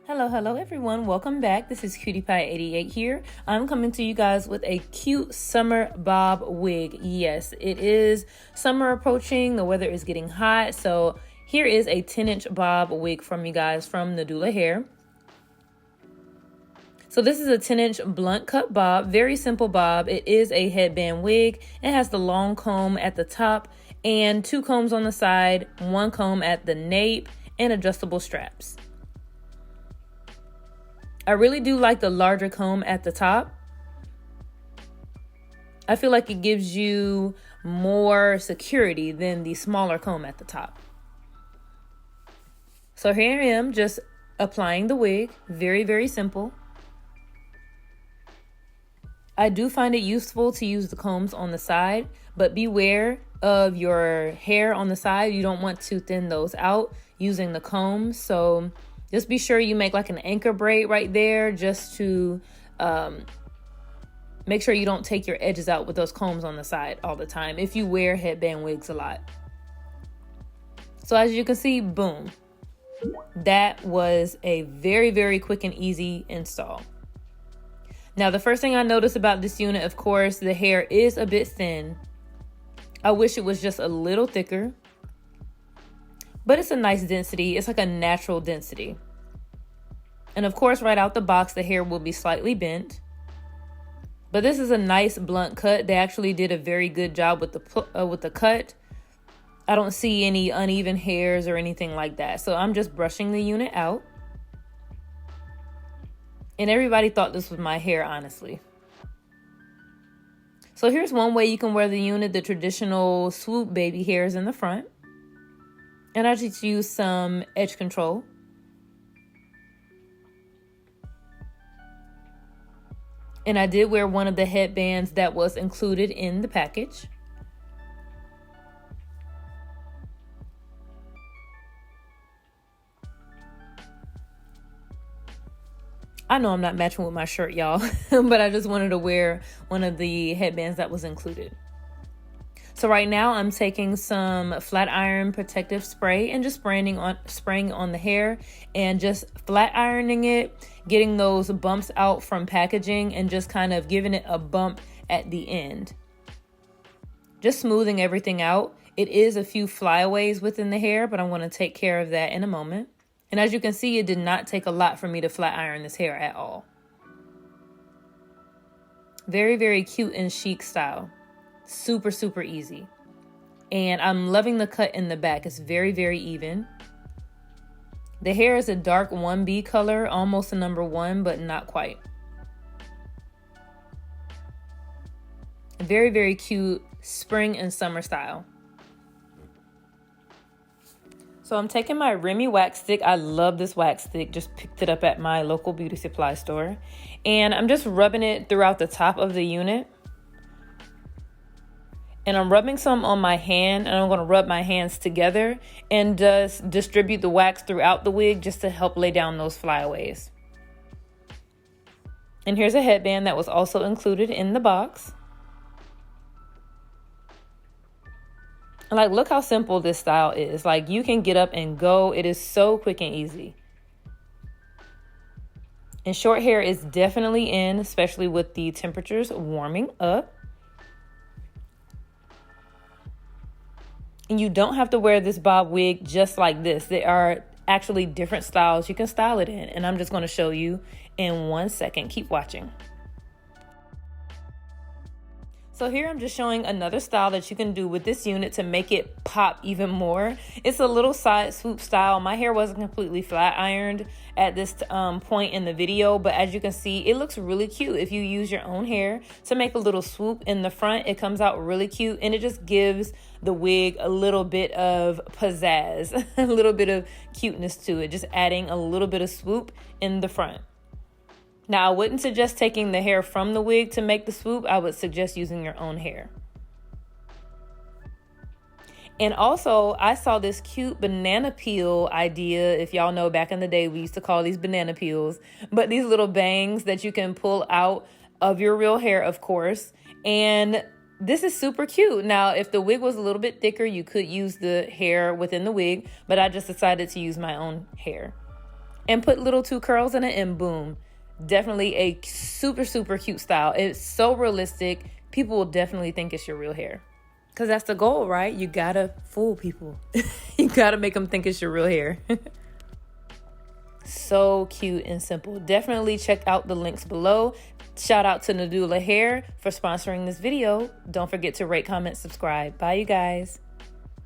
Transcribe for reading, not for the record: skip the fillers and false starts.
Hello everyone. Welcome back. This is Cutie Pie 88 here. I'm coming to you guys with a cute summer bob wig. Yes, it is summer approaching. The weather is getting hot. So here is a 10-inch bob wig from you guys from Nadula Hair. So this is a 10-inch blunt cut bob, very simple bob. It is a headband wig. It has the long comb at the top and 2 combs on the side, 1 comb at the nape, and adjustable straps. I really do like the larger comb at the top. I feel like it gives you more security than the smaller comb at the top. So here I am just applying the wig. Very, very simple. I do find it useful to use the combs on the side, but beware of your hair on the side. You don't want to thin those out using the combs. So just be sure you make like an anchor braid right there just to make sure you don't take your edges out with those combs on the side all the time if you wear headband wigs a lot. So as you can see, boom. That was a very, very quick and easy install. Now, the first thing I noticed about this unit, of course, the hair is a bit thin. I wish it was just a little thicker. But it's a nice density. It's like a natural density. And of course, right out the box, the hair will be slightly bent. But this is a nice blunt cut. They actually did a very good job with the cut. I don't see any uneven hairs or anything like that. So I'm just brushing the unit out. And everybody thought this was my hair, honestly. So here's one way you can wear the unit, the traditional swoop baby hairs in the front. And I just use some edge control. And I did wear one of the headbands that was included in the package. I know I'm not matching with my shirt, y'all, but I just wanted to wear one of the headbands that was included. So right now I'm taking some flat iron protective spray and just spraying on the hair and just flat ironing it, getting those bumps out from packaging and just kind of giving it a bump at the end. Just smoothing everything out. It is a few flyaways within the hair, but I'm going to take care of that in a moment. And as you can see, it did not take a lot for me to flat iron this hair at all. Very, very cute and chic style. Super, super easy. And I'm loving the cut in the back. It's very, very even. The hair is a dark 1B color, almost a number 1, but not quite. Very, very cute spring and summer style. So I'm taking my Remy wax stick. I love this wax stick. Just picked it up at my local beauty supply store. And I'm just rubbing it throughout the top of the unit. And I'm rubbing some on my hand, and I'm going to rub my hands together and just distribute the wax throughout the wig just to help lay down those flyaways. And here's a headband that was also included in the box. Like, look how simple this style is. Like, you can get up and go. It is so quick and easy. And short hair is definitely in, especially with the temperatures warming up. And you don't have to wear this bob wig just like this. There are actually different styles you can style it in. And I'm just going to show you in 1 second. Keep watching. So here I'm just showing another style that you can do with this unit to make it pop even more. It's a little side swoop style. My hair wasn't completely flat ironed at this point in the video, but as you can see, it looks really cute. If you use your own hair to make a little swoop in the front, it comes out really cute, and it just gives the wig a little bit of pizzazz, a little bit of cuteness to it, just adding a little bit of swoop in the front. Now, I wouldn't suggest taking the hair from the wig to make the swoop. I would suggest using your own hair. And also, I saw this cute banana peel idea. If y'all know, back in the day, we used to call these banana peels. But these little bangs that you can pull out of your real hair, of course. And this is super cute. Now, if the wig was a little bit thicker, you could use the hair within the wig. But I just decided to use my own hair. and put little 2 curls in it, and boom. Definitely a super, super cute style. It's so realistic. People will definitely think it's your real hair. Because that's the goal, right? You gotta fool people. You gotta make them think it's your real hair. So cute and simple. Definitely check out the links below. Shout out to Nadula Hair for sponsoring this video. Don't forget to rate, comment, subscribe. Bye, you guys.